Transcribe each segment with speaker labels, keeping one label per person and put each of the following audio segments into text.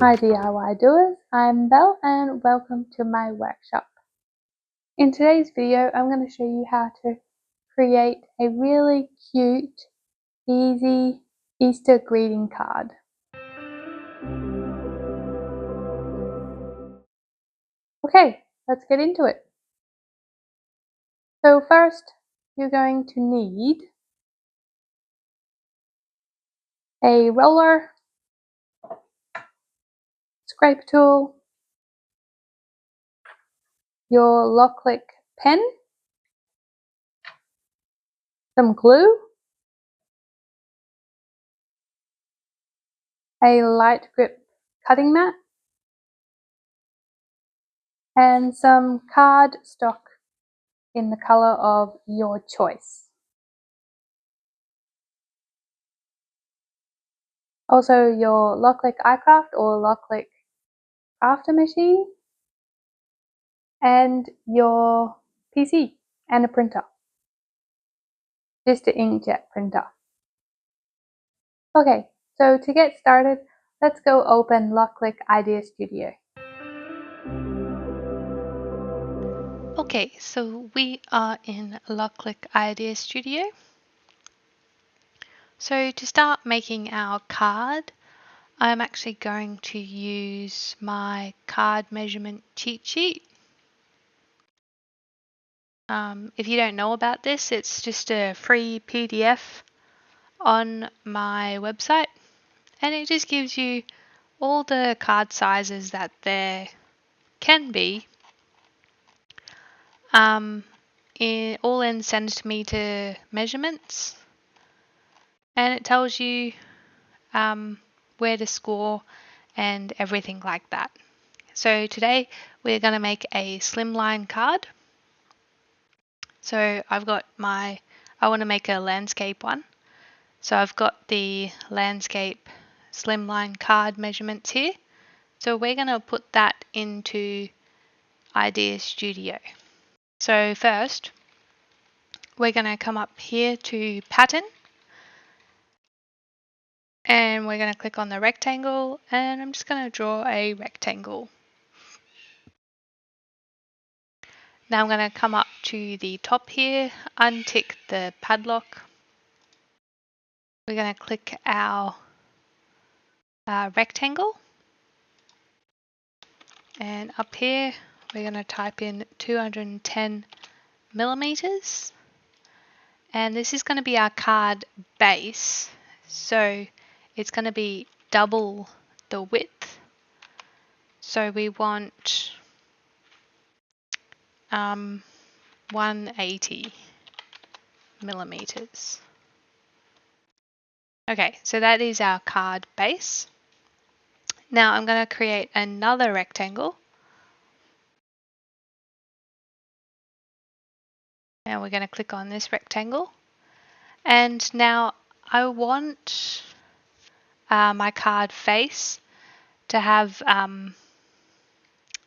Speaker 1: Hi DIY doers, I'm Belle and welcome to my workshop. In today's video I'm going to show you how to create a really cute, easy Easter greeting card. Okay, let's get into it. So first you're going to need a roller, scraper tool, your LOKLiK pen, some glue, a light grip cutting mat, and some card stock in the color of your choice. Also your LOKLiK iCraft or LOKLiK crafter machine, and your PC and a printer. Just an inkjet printer. Okay, so to get started, let's go open LOKLiK Idea Studio.
Speaker 2: Okay, so we are in LOKLiK Idea Studio. So to start making our card, I'm actually going to use my card measurement cheat sheet. If you don't know about this, it's just a free PDF on my website, and it just gives you all the card sizes that there can be, all in centimeter measurements, and it tells you where to score and everything like that. So today we're going to make a slimline card. So I want to make a landscape one. So I've got the landscape slimline card measurements here. So we're going to put that into Idea Studio. So first we're going to come up here to pattern, and we're going to click on the rectangle, and I'm just going to draw a rectangle. Now I'm going to come up to the top here, untick the padlock. We're going to click our rectangle, and up here we're going to type in 210 millimeters, and this is going to be our card base, so it's going to be double the width. So we want 180 millimeters. Okay, so that is our card base. Now I'm going to create another rectangle, and we're going to click on this rectangle, and now I want my card face to have a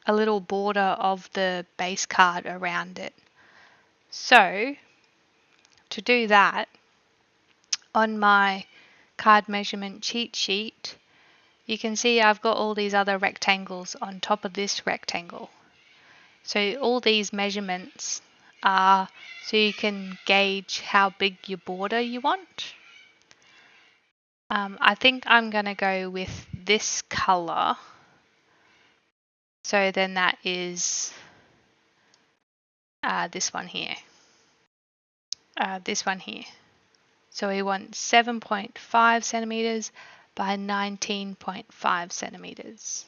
Speaker 2: little border of the base card around it. So to do that, on my card measurement cheat sheet, you can see I've got all these other rectangles on top of this rectangle. So all these measurements are so you can gauge how big your border you want. I think I'm going to go with this color. So then that is this one here. This one here. So we want 7.5 centimeters by 19.5 centimeters.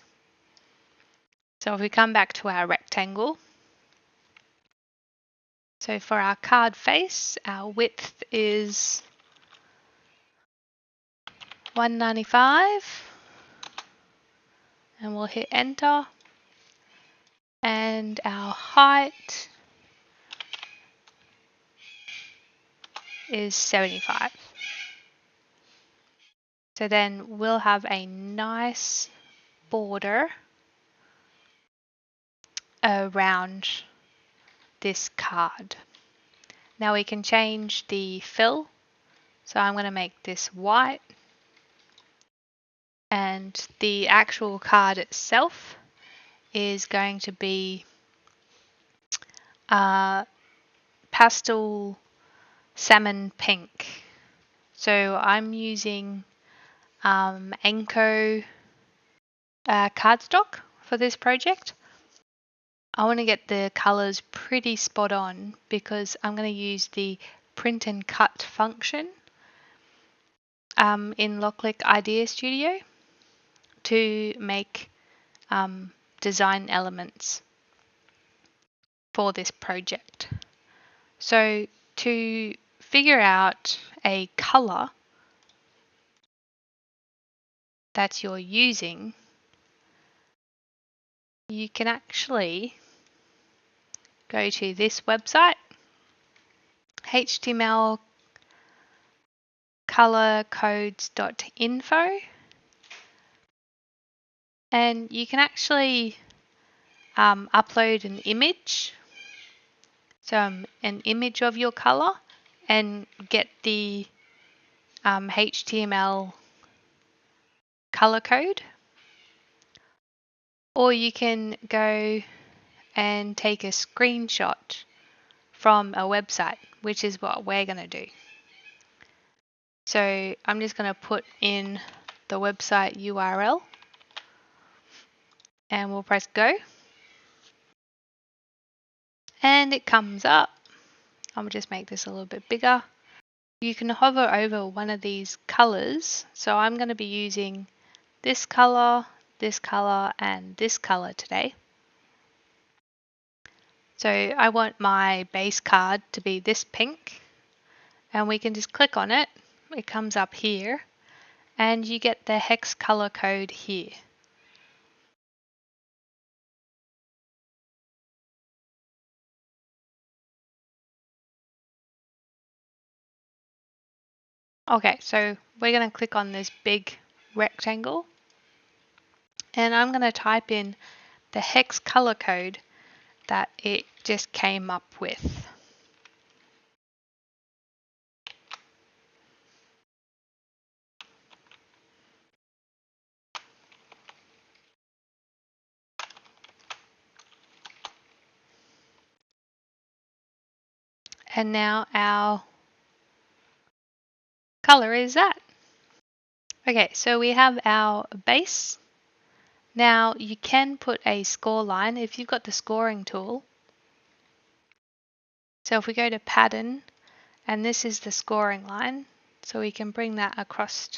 Speaker 2: So if we come back to our rectangle, so for our card face, our width is 195, and we'll hit enter, and our height is 75. So then we'll have a nice border around this card. Now we can change the fill. So I'm going to make this white, and the actual card itself is going to be pastel salmon pink. So I'm using Anko cardstock for this project. I want to get the colors pretty spot on because I'm going to use the print and cut function in LOKLiK Idea Studio to make design elements for this project. So to figure out a color that you're using, you can actually go to this website, htmlcolorcodes.info, and you can actually upload an image, so an image of your color, and get the HTML color code, or you can go and take a screenshot from a website, which is what we're going to do. So I'm just going to put in the website URL and we'll press go. And it comes up. I'll just make this a little bit bigger. You can hover over one of these colors. So I'm going to be using this color, and this color today. So I want my base card to be this pink, and we can just click on it. It comes up here, and you get the hex color code here. Okay, so we're going to click on this big rectangle, and I'm going to type in the hex color code that it just came up with. And now our color is that. Okay, so we have our base. Now you can put a score line if you've got the scoring tool. So if we go to pattern, and this is the scoring line, so we can bring that across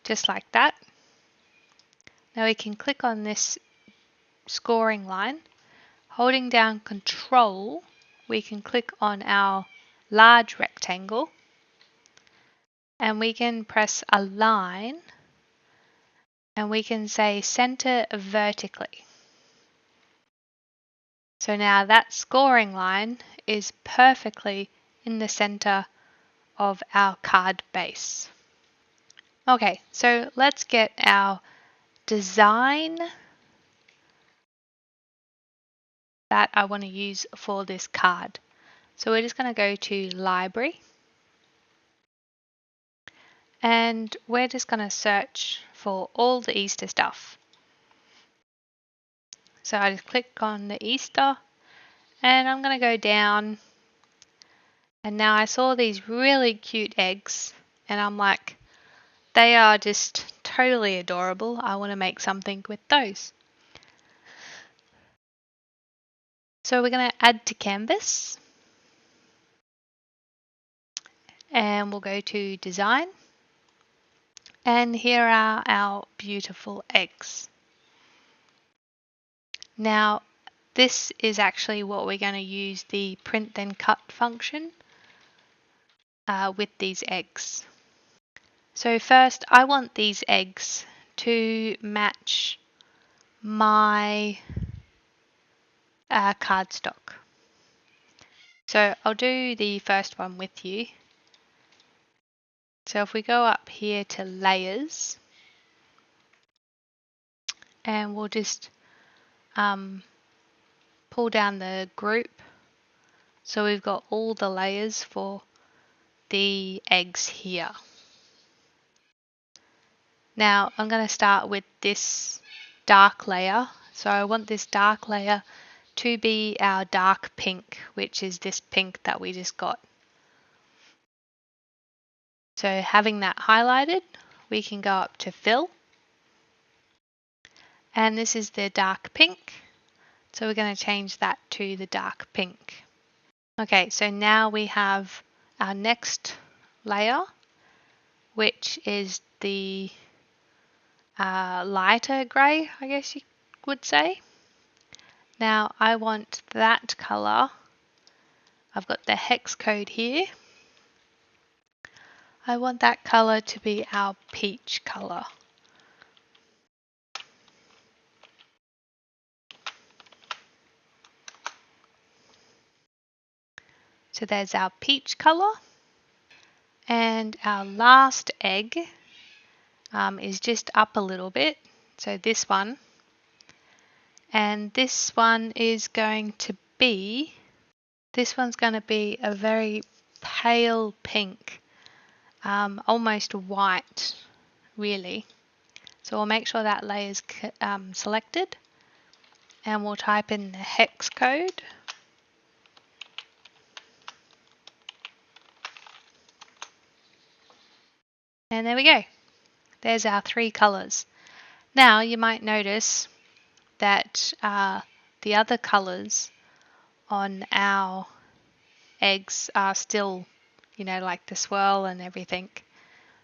Speaker 2: just like that. Now we can click on this scoring line. Holding down Control, we can click on our large rectangle, and we can press Align, and we can say Center vertically. So now that scoring line is perfectly in the center of our card base. Okay, so let's get our design that I want to use for this card. So we're just going to go to Library, and we're just going to search for all the Easter stuff. So I just click on the Easter, and I'm going to go down, and now I saw these really cute eggs, and I'm like, they are just totally adorable. I want to make something with those. So we're going to add to canvas, and we'll go to design, and here are our beautiful eggs. Now this is actually what we're going to use the print then cut function with these eggs. So first I want these eggs to match my cardstock. So I'll do the first one with you. So if we go up here to layers, and we'll just pull down the group, so we've got all the layers for the eggs here. Now I'm going to start with this dark layer. So I want this dark layer to be our dark pink, which is this pink that we just got. So having that highlighted, we can go up to fill. And this is the dark pink. So we're going to change that to the dark pink. Okay, so now we have our next layer, which is the lighter grey, I guess you would say. Now I want that color. I've got the hex code here. I want that color to be our peach color. So there's our peach color. And our last egg is just up a little bit. So this one. And this one is going to be, a very pale pink, almost white, really. So we'll make sure that layer is selected, and we'll type in the hex code. And there we go. There's our three colors. Now you might notice that the other colors on our eggs are still, like the swirl and everything.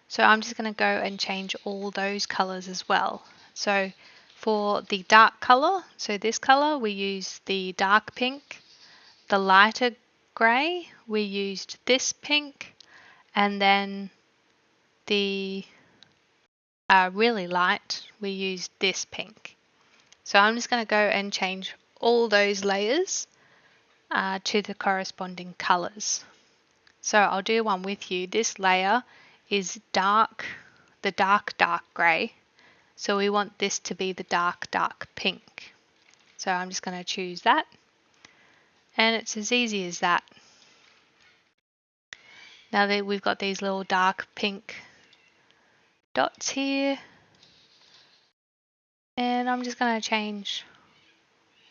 Speaker 2: So I'm just going to go and change all those colors as well. So for the dark color, so this color, we used the dark pink. The lighter grey, we used this pink. And then the really light, we used this pink. So I'm just going to go and change all those layers to the corresponding colors. So I'll do one with you. This layer is dark, the dark grey. So we want this to be the dark pink. So I'm just going to choose that. And it's as easy as that. Now that we've got these little dark pink dots here. And I'm just going to change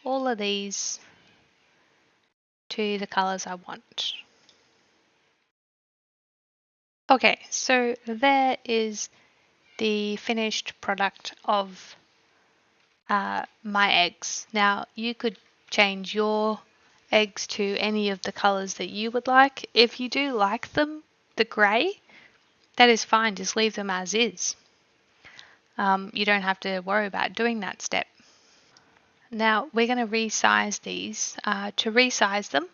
Speaker 2: all of these to the colors I want. Okay, so there is the finished product of my eggs. Now you could change your eggs to any of the colors that you would like. If you do like them, the grey, that is fine, just leave them as is. You don't have to worry about doing that step. Now we're going to resize these. To resize them,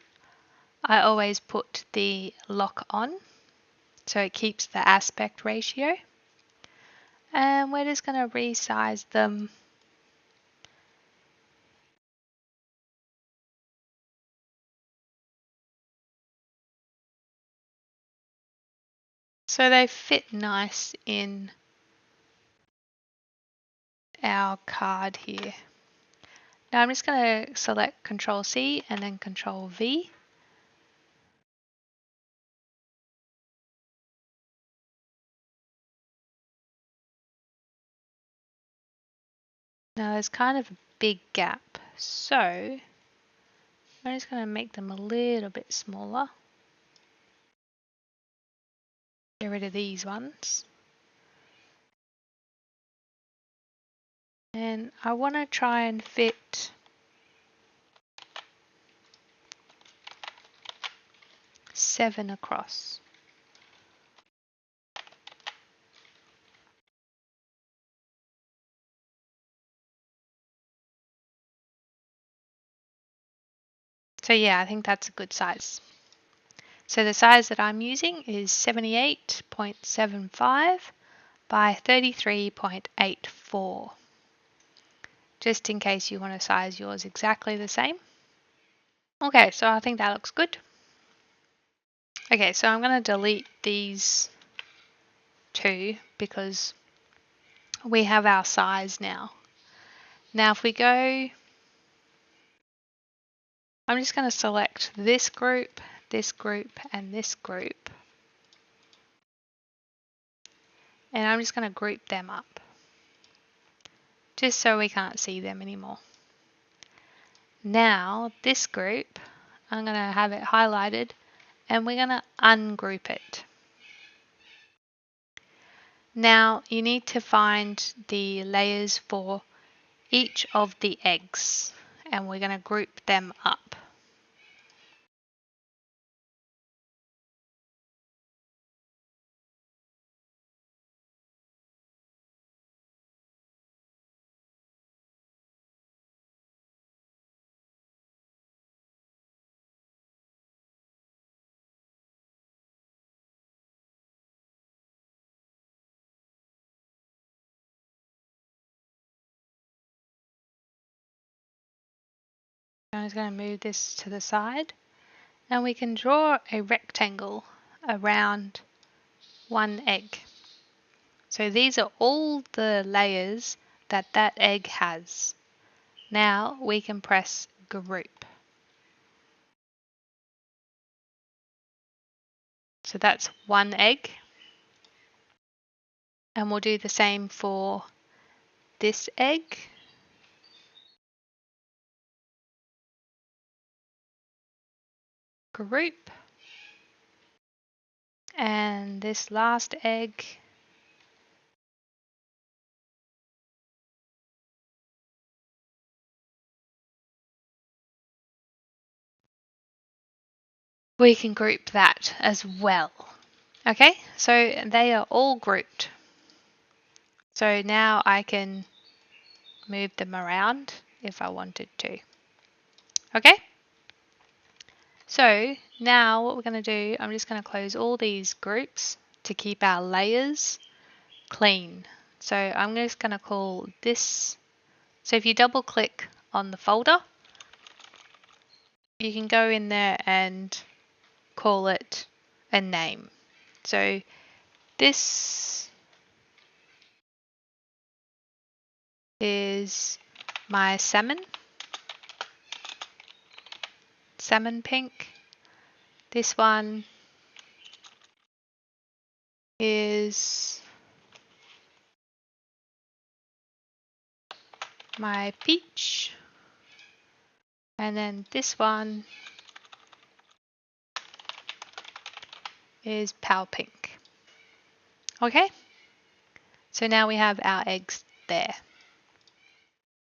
Speaker 2: I always put the lock on, so it keeps the aspect ratio. And we're just going to resize them so they fit nice in our card here. Now I'm just going to select Control C and then Control V. Now there's kind of a big gap, so I'm just going to make them a little bit smaller. Get rid of these ones. And I want to try and fit 7 across. So yeah, I think that's a good size. So the size that I'm using is 78.75 by 33.84. Just in case you want to size yours exactly the same. Okay, so I think that looks good. Okay, so I'm going to delete these two because we have our size now. Now if we go, I'm just going to select this group, and this group. And I'm just going to group them up. just so we can't see them anymore. Now this group, I'm going to have it highlighted and we're going to ungroup it. Now you need to find the layers for each of the eggs and we're going to group them up. I'm just going to move this to the side and we can draw a rectangle around one egg. So these are all the layers that that egg has. Now we can press group. So that's one egg. And we'll do the same for this egg. Group. And this last egg. We can group that as well. Okay, so they are all grouped. So now I can move them around if I wanted to. Okay, so now what we're going to do, I'm just going to close all these groups to keep our layers clean. So I'm just going to call this, so if you double click on the folder, you can go in there and call it a name. So this is my salmon pink. This one is my peach. And then this one is pale pink. Okay, so now we have our eggs there.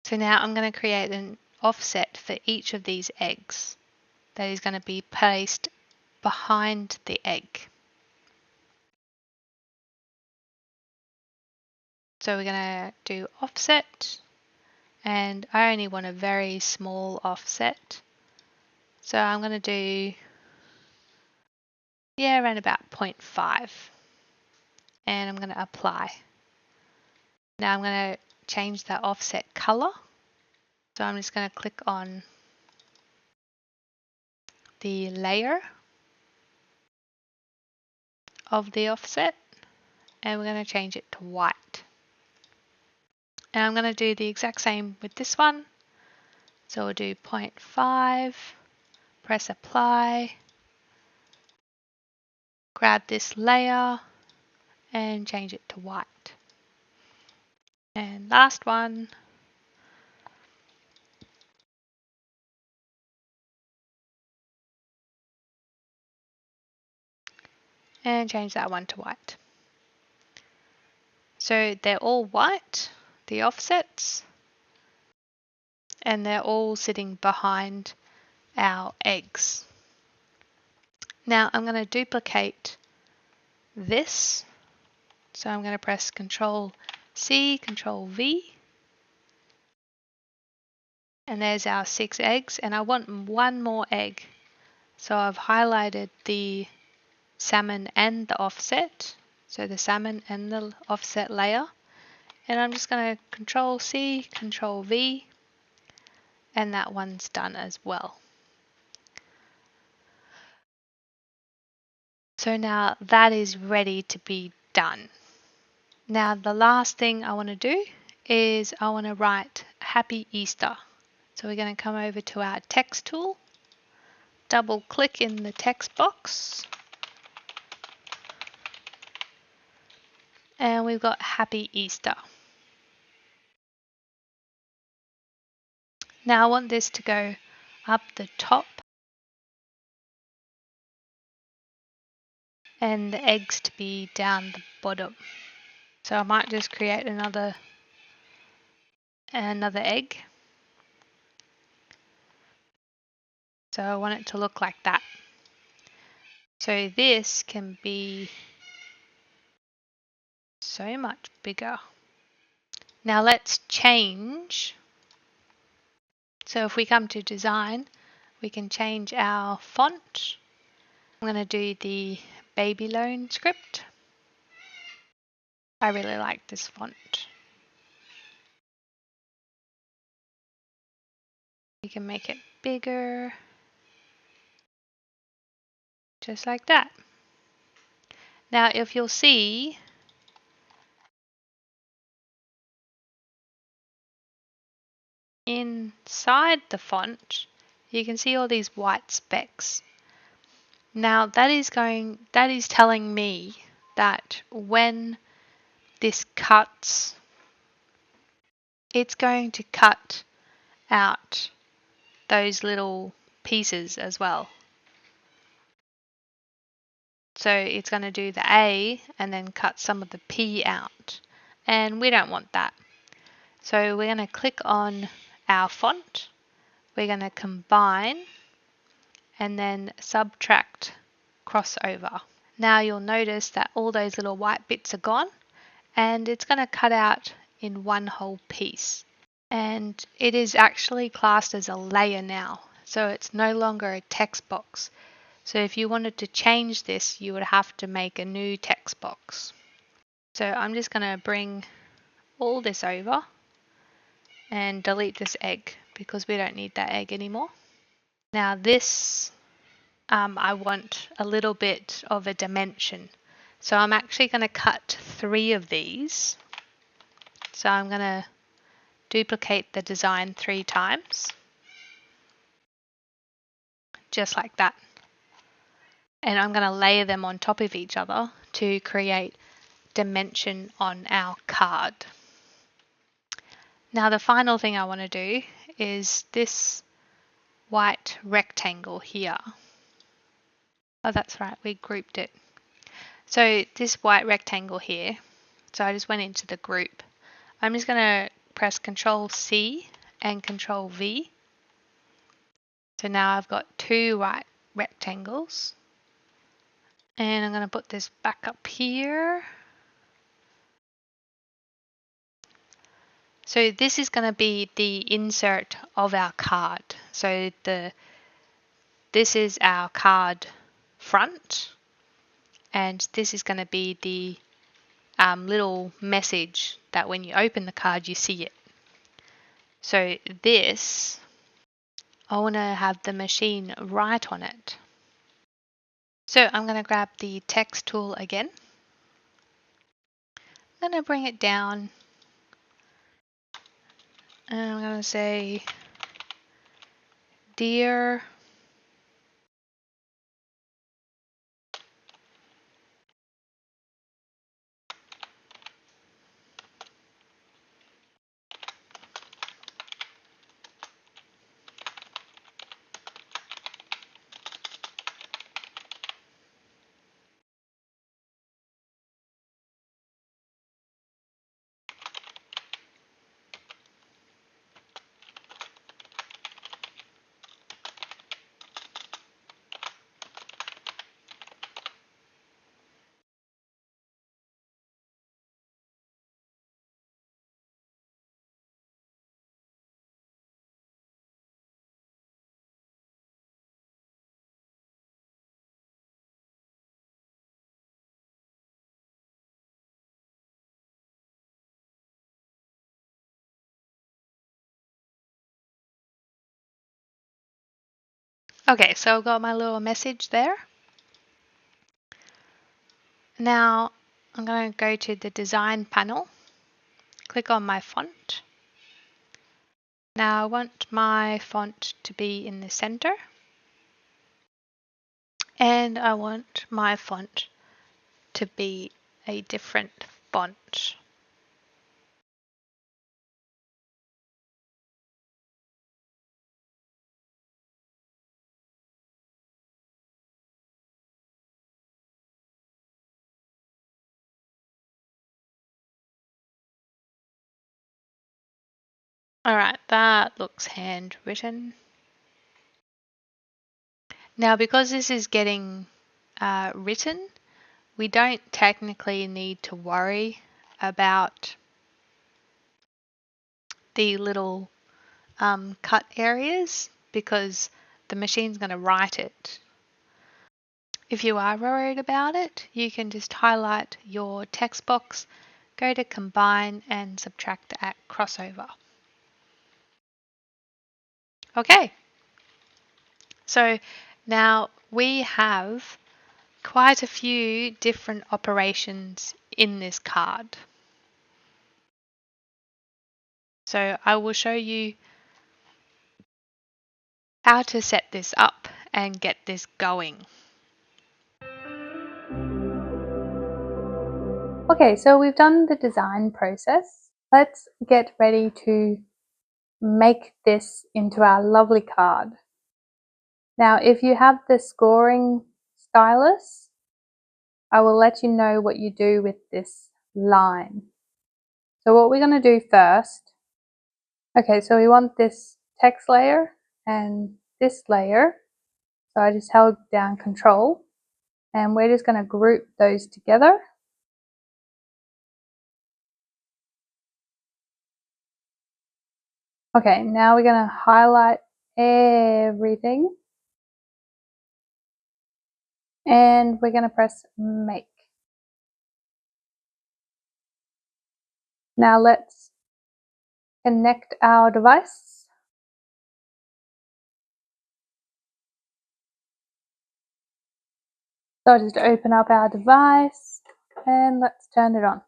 Speaker 2: So now I'm going to create an offset for each of these eggs that is going to be placed behind the egg. So we're going to do offset, and I only want a very small offset. So I'm going to do, yeah, around about 0.5. And I'm going to apply. Now I'm going to change the offset color. So I'm just going to click on the layer of the offset and we're going to change it to white. And I'm going to do the exact same with this one. So we'll do 0.5, press apply, grab this layer and change it to white. And last one, and change that one to white. So they're all white, the offsets, and they're all sitting behind our eggs. Now I'm going to duplicate this. So I'm going to press Control C, Control V. And there's our 6 eggs, and I want one more egg. So I've highlighted the salmon and the offset. So the salmon and the offset layer. And I'm just going to Control C, Control V. And that one's done as well. So now that is ready to be done. Now the last thing I want to do is I want to write Happy Easter. So we're going to come over to our text tool, double click in the text box, and we've got Happy Easter. Now I want this to go up the top and the eggs to be down the bottom. So I might just create another egg. So I want it to look like that. So this can be so much bigger. Now let's change. So if we come to design, we can change our font. I'm going to do the baby loan script. I really like this font. You can make it bigger, just like that. Now if you'll see, inside the font, you can see all these white specks. Now that is telling me that when this cuts, it's going to cut out those little pieces as well. So it's going to do the A and then cut some of the P out. And we don't want that. So we're going to click on our font. We're going to combine and then subtract crossover. Now you'll notice that all those little white bits are gone and it's going to cut out in one whole piece. And it is actually classed as a layer now. So it's no longer a text box. So if you wanted to change this, you would have to make a new text box. So I'm just going to bring all this over and delete this egg because we don't need that egg anymore. Now this, I want a little bit of a dimension. So I'm actually going to cut 3 of these. So I'm going to duplicate the design 3 times, just like that. And I'm going to layer them on top of each other to create dimension on our card. Now the final thing I want to do is this white rectangle here. Oh, that's right, we grouped it. So this white rectangle here, so I just went into the group. I'm just going to press Control C and Control V. So now I've got 2 white rectangles. And I'm going to put this back up here. So this is going to be the insert of our card. So this is our card front, and this is going to be the little message that when you open the card you see it. So this, I want to have the machine write on it. So I'm going to grab the text tool again. I'm going to bring it down and I'm going to say, dear Okay, so I've got my little message there. Now I'm going to go to the design panel, click on my font. Now I want my font to be in the center, and I want my font to be a different font. Alright, that looks handwritten. Now, because this is getting written, we don't technically need to worry about the little cut areas because the machine's going to write it. If you are worried about it, you can just highlight your text box, go to combine and subtract at crossover. Okay, so now we have quite a few different operations in this card. So I will show you how to set this up and get this going.
Speaker 1: Okay, so we've done the design process. Let's get ready to make this into our lovely card. Now, if you have the scoring stylus, I will let you know what you do with this line. So what we're going to do first, okay, so we want this text layer and this layer. So I just held down Control and we're just going to group those together. Okay, now we're going to highlight everything and we're going to press Make. Now let's connect our device. So I'll just open up our device and let's turn it on.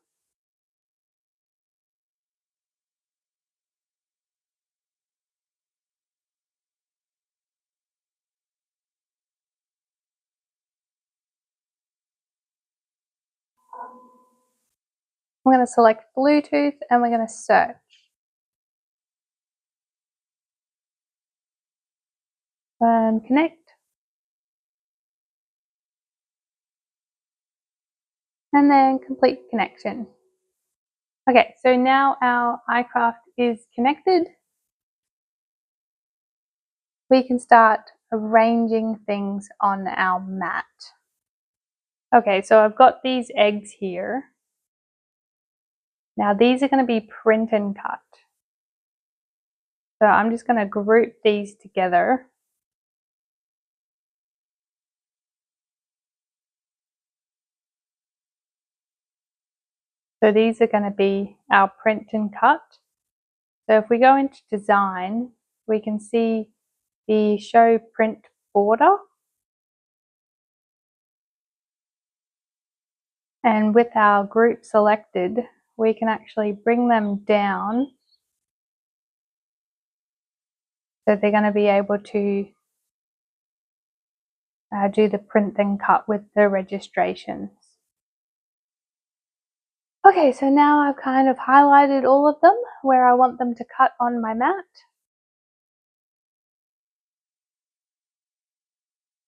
Speaker 1: I'm going to select Bluetooth and we're going to search. And connect. And then complete connection. Okay, so now our iCraft is connected. We can start arranging things on our mat. Okay, so I've got these eggs here. Now these are going to be print and cut. So I'm just going to group these together. So these are going to be our print and cut. So if we go into design, we can see the show print border. And with our group selected, we can actually bring them down. So they're going to be able to do the print and cut with the registrations. Okay, so now I've kind of highlighted all of them where I want them to cut on my mat.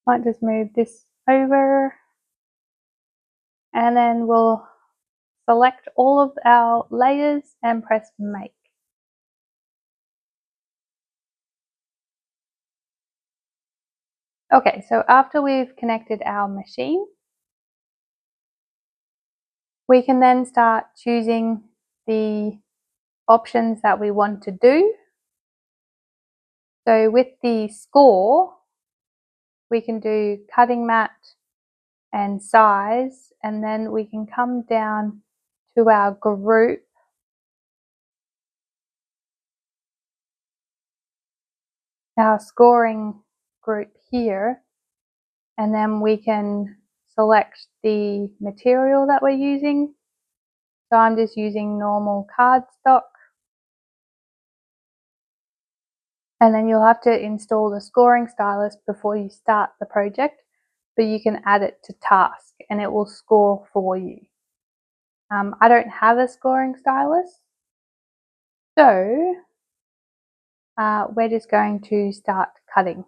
Speaker 1: Might just move this over and then we'll select all of our layers and press Make. Okay, so after we've connected our machine, we can then start choosing the options that we want to do. So with the score, we can do cutting mat and size, and then we can come down to our group. Our scoring group here, and then we can select the material that we're using. So I'm just using normal cardstock. And then you'll have to install the scoring stylus before you start the project, but you can add it to task and it will score for you. I don't have a scoring stylus, so we're just going to start cutting.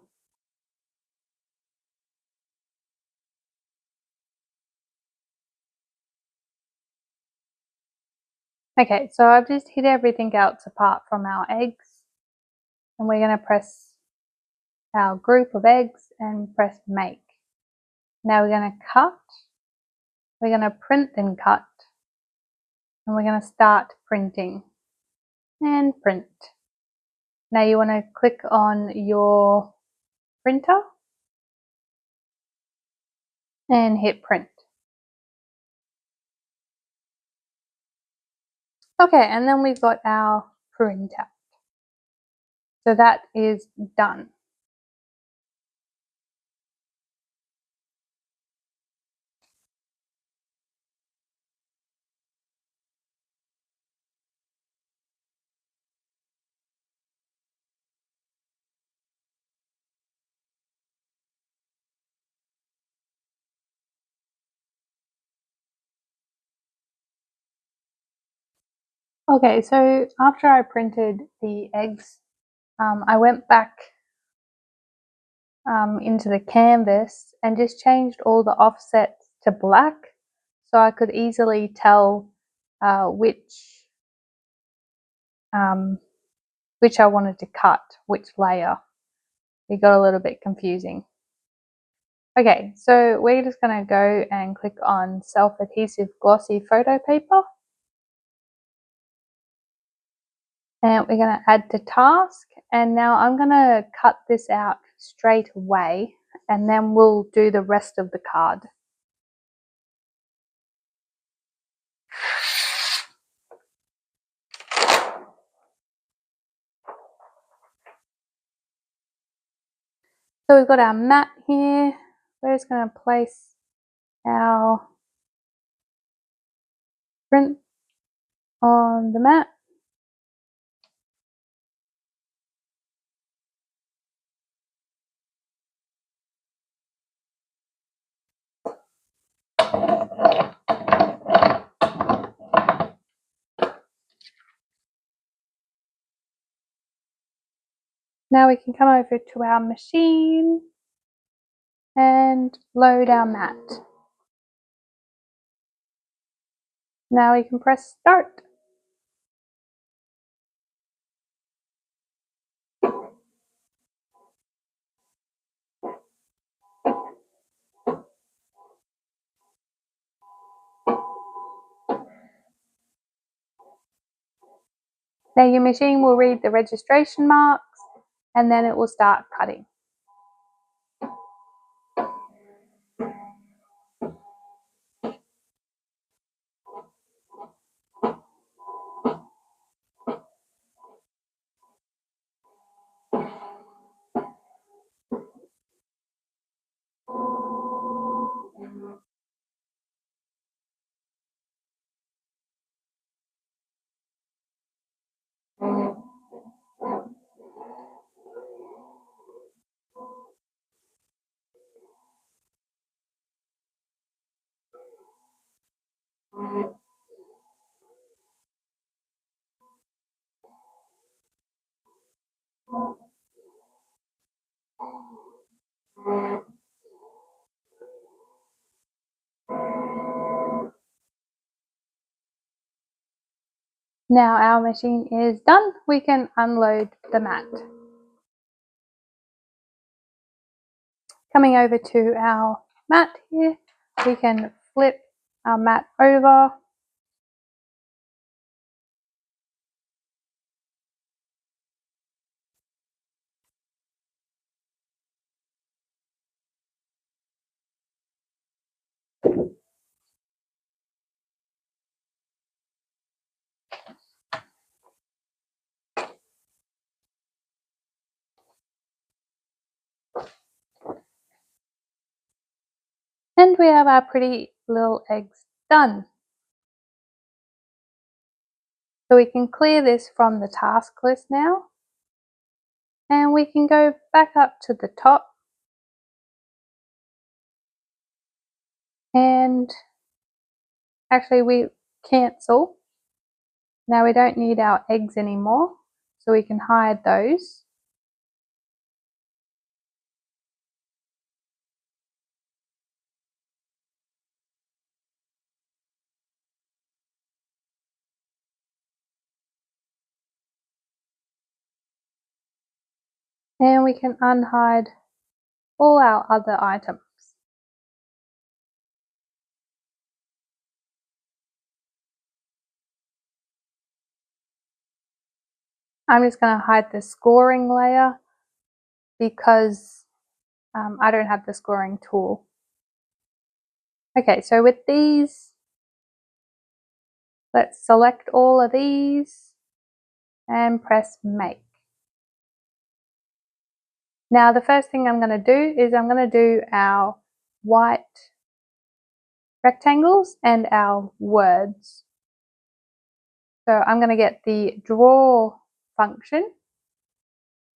Speaker 1: Okay, so I've just hid everything else apart from our eggs. and we're going to press our group of eggs and press make. Now we're going to cut, we're going to print and cut, and we're going to start printing and print. Now you want to click on your printer and hit print. Okay, and then we've got our printout. So that is done. Okay, so after I printed the eggs, I went back into the canvas and just changed all the offsets to black so I could easily tell which I wanted to cut, which layer. It got a little bit confusing. Okay, so we're just going to go and click on self-adhesive glossy photo paper. And we're going to add to task. And now I'm going to cut this out straight away and then we'll do the rest of the card. So we've got our mat here. We're just going to place our print on the mat. Now we can come over to our machine and load our mat. Now we can press start. Now your machine will read the registration marks and then it will start cutting. Now our machine is done. We can unload the mat. Coming over to our mat here, we can flip our mat over. And we have our pretty little eggs done. So we can clear this from the task list now. And we can go back up to the top. And actually we cancel. Now we don't need our eggs anymore. So we can hide those. And we can unhide all our other items. I'm just going to hide the scoring layer because I don't have the scoring tool. Okay, so with these, let's select all of these and press make. Now the first thing I'm going to do is I'm going to do our white rectangles and our words. So I'm going to get the draw function,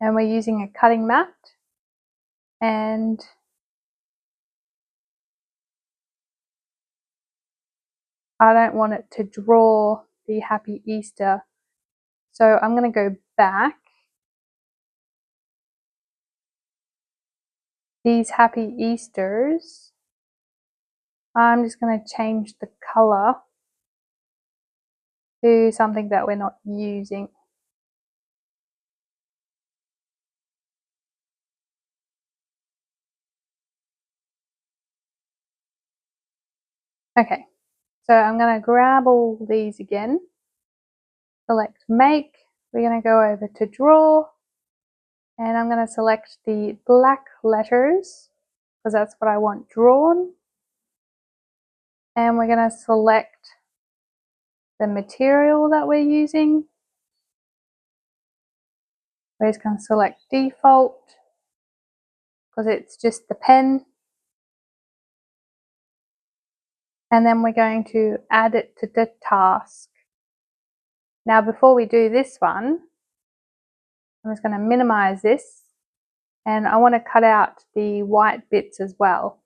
Speaker 1: and we're using a cutting mat, and I don't want it to draw the Happy Easter. So I'm going to go back. These Happy Easters, I'm just going to change the color to something that we're not using. Okay, so I'm going to grab all these again, select make, we're going to go over to draw, and I'm going to select the black letters because that's what I want drawn, and we're going to select the material that we're using. We're just going to select default because it's just the pen, and then we're going to add it to the task. Now before we do this one, I'm just going to minimize this, and I want to cut out the white bits as well.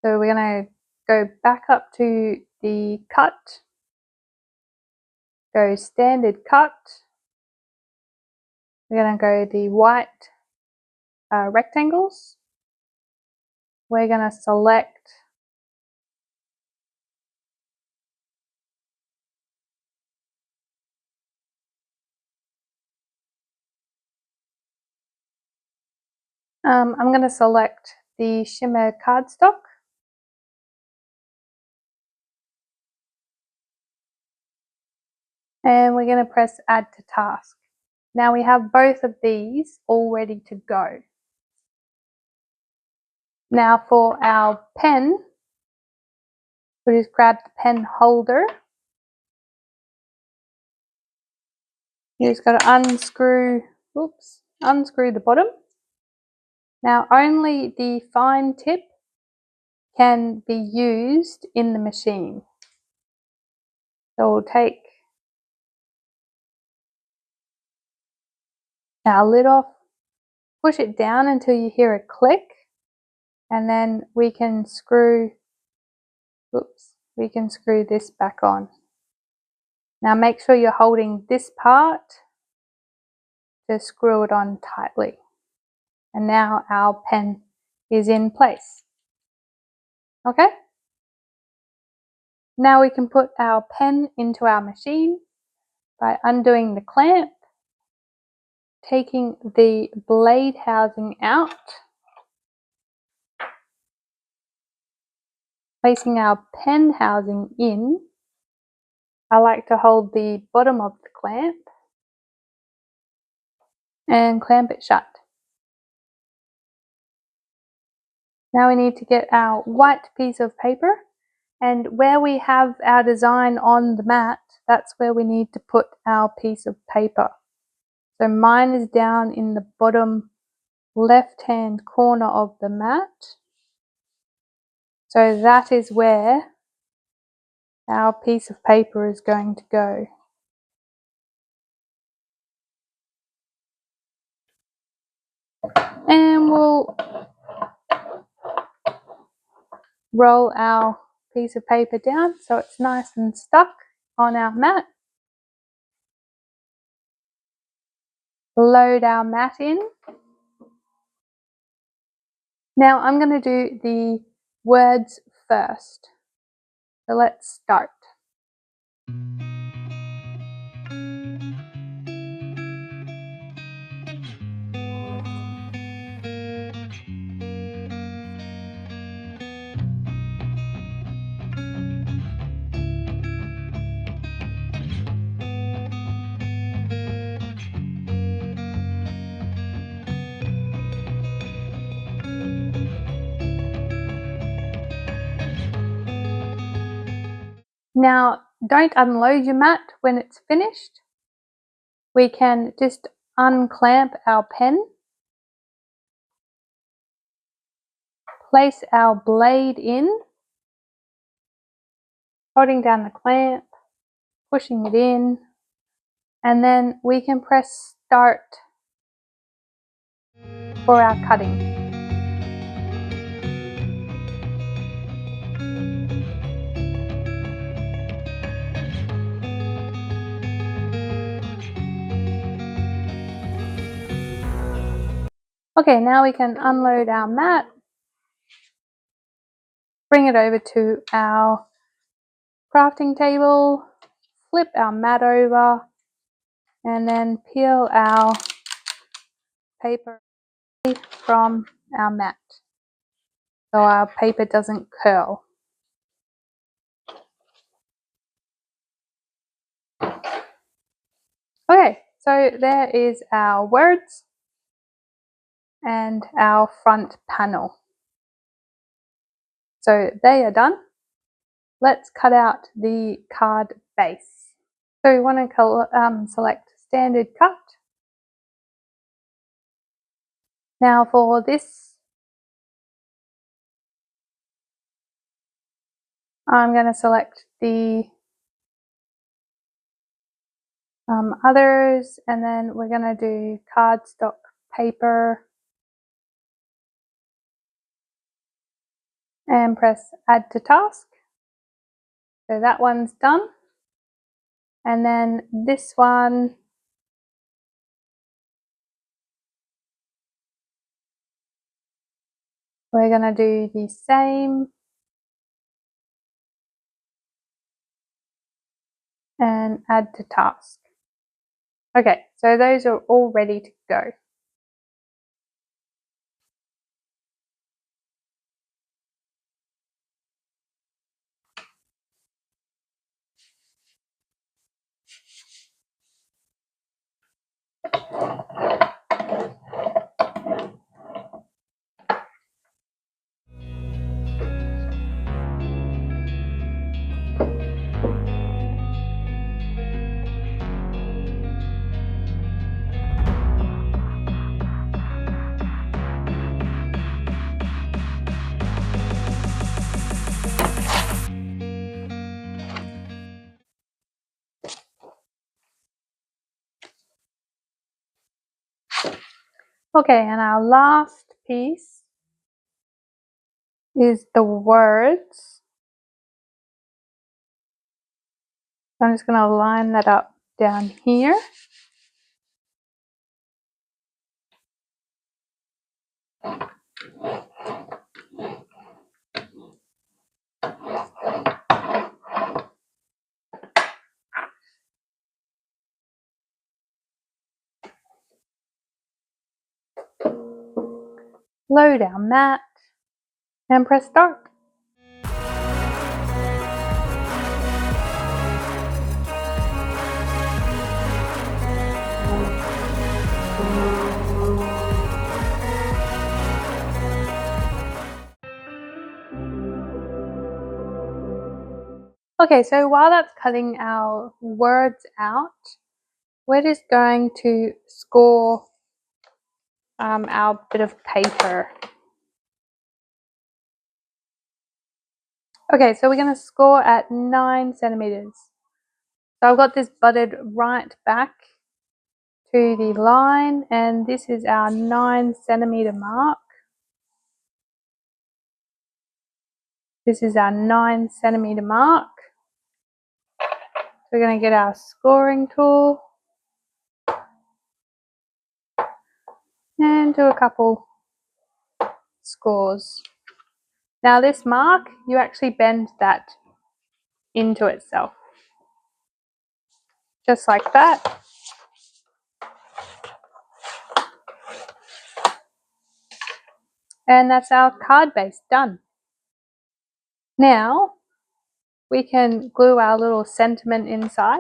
Speaker 1: So we're going to go back up to the cut, go standard cut, we're going to go the white rectangles, we're going to select I'm going to select the shimmer cardstock, and we're going to press add to task. Now we have both of these all ready to go. Now for our pen, we'll just grab the pen holder. You just got to unscrew the bottom. Now only the fine tip can be used in the machine. So we'll take our lid off, push it down until you hear a click, and then we can screw this back on. Now make sure you're holding this part to screw it on tightly. And now our pen is in place. Okay? Now we can put our pen into our machine by undoing the clamp, taking the blade housing out, placing our pen housing in. I like to hold the bottom of the clamp and clamp it shut. Now we need to get our white piece of paper, and where we have our design on the mat, that's where we need to put our piece of paper. So mine is down in the bottom left-hand corner of the mat. So that is where our piece of paper is going to go. And we'll roll our piece of paper down so it's nice and stuck on our mat. Load our mat in. Now I'm going to do the words first. So let's start. Now, don't unload your mat when it's finished. We can just unclamp our pen, place our blade in, holding down the clamp, pushing it in, and then we can press start for our cutting. Okay, now we can unload our mat, bring it over to our crafting table, flip our mat over, and then peel our paper from our mat so our paper doesn't curl. Okay, so there is our words and our front panel. So they are done. Let's cut out the card base. So we want to select standard cut. Now for this, I'm going to select the others, and then we're going to do cardstock paper and press add to task. So that one's done. And then this one, we're going to do the same and add to task. Okay, so those are all ready to go. Okay, and our last piece is the words. So I'm just going to line that up down here. Load our mat and press start. Okay, so while that's cutting our words out, we're just going to score our bit of paper. Okay, so we're going to score at 9 centimeters. So I've got this butted right back to the line, and this is our 9 centimeter mark. This is our 9 centimeter mark. We're going to get our scoring tool and do a couple scores. Now this mark, you actually bend that into itself. Just like that. And that's our card base done. Now we can glue our little sentiment inside.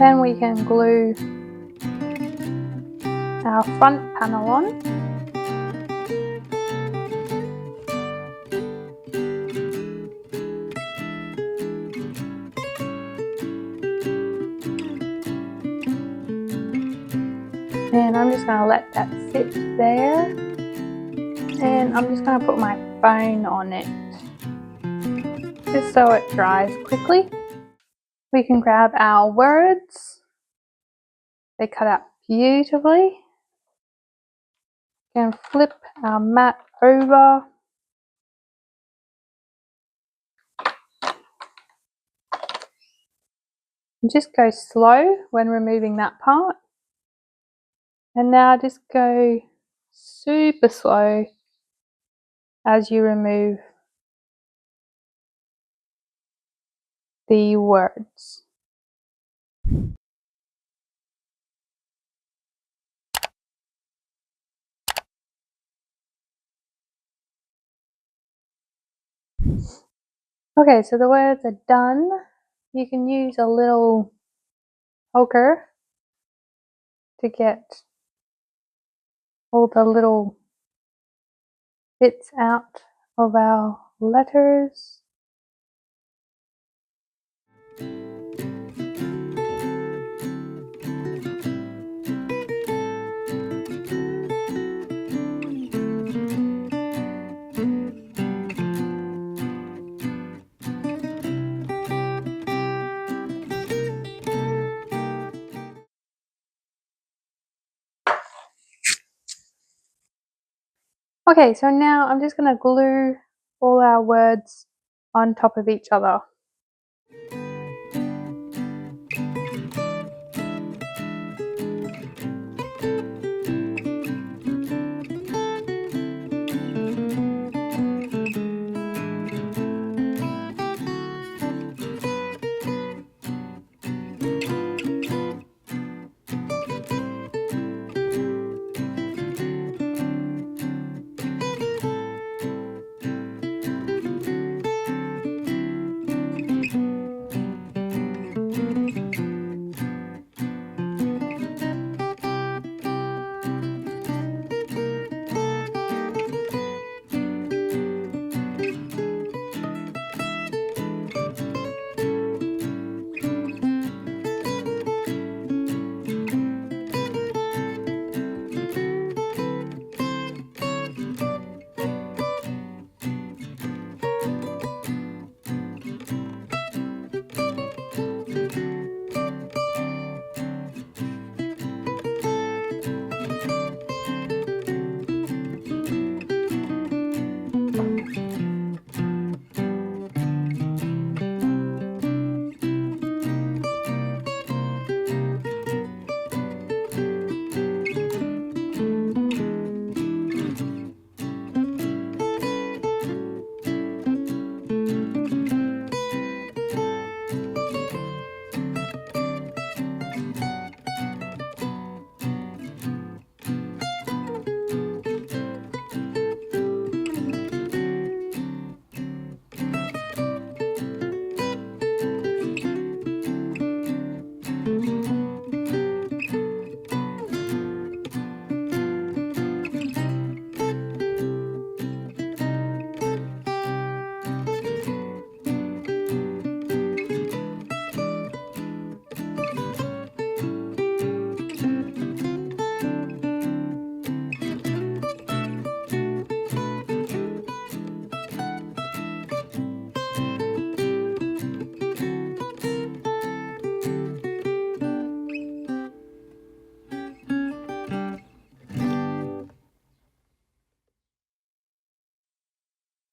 Speaker 1: Then we can glue our front panel on. And I'm just going to let that sit there. And I'm just going to put my phone on it, just so it dries quickly. We can grab our words. They cut out beautifully. We can flip our mat over. And just go slow when removing that part. And now just go super slow as you remove the words. Okay, so the words are done. You can use a little poker to get all the little bits out of our letters. Okay, so now I'm just going to glue all our words on top of each other.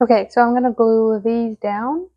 Speaker 1: Okay, so I'm going to glue these down.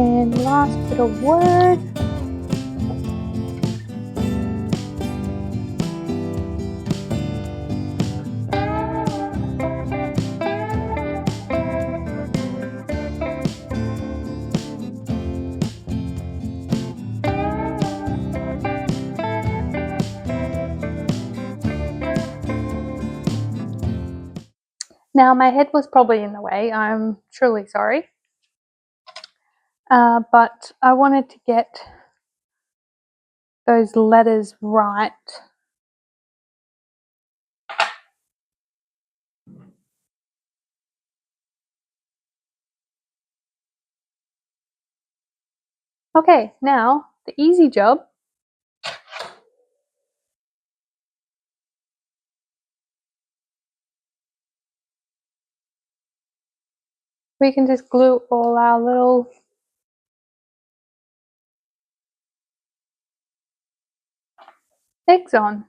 Speaker 1: And last bit of word. Now my head was probably in the way, I'm truly sorry. But I wanted to get those letters right. Okay, now the easy job. We can just glue all our little eggs on.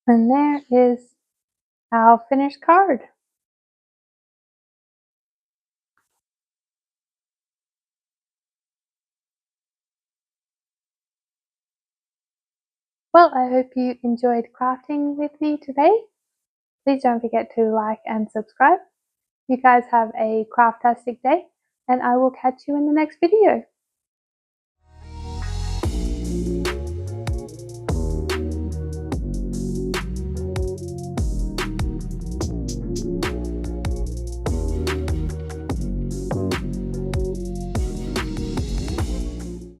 Speaker 1: And there is our finished card. Well, I hope you enjoyed crafting with me today. Please don't forget to like and subscribe. You guys have a craftastic day, and I will catch you in the next video.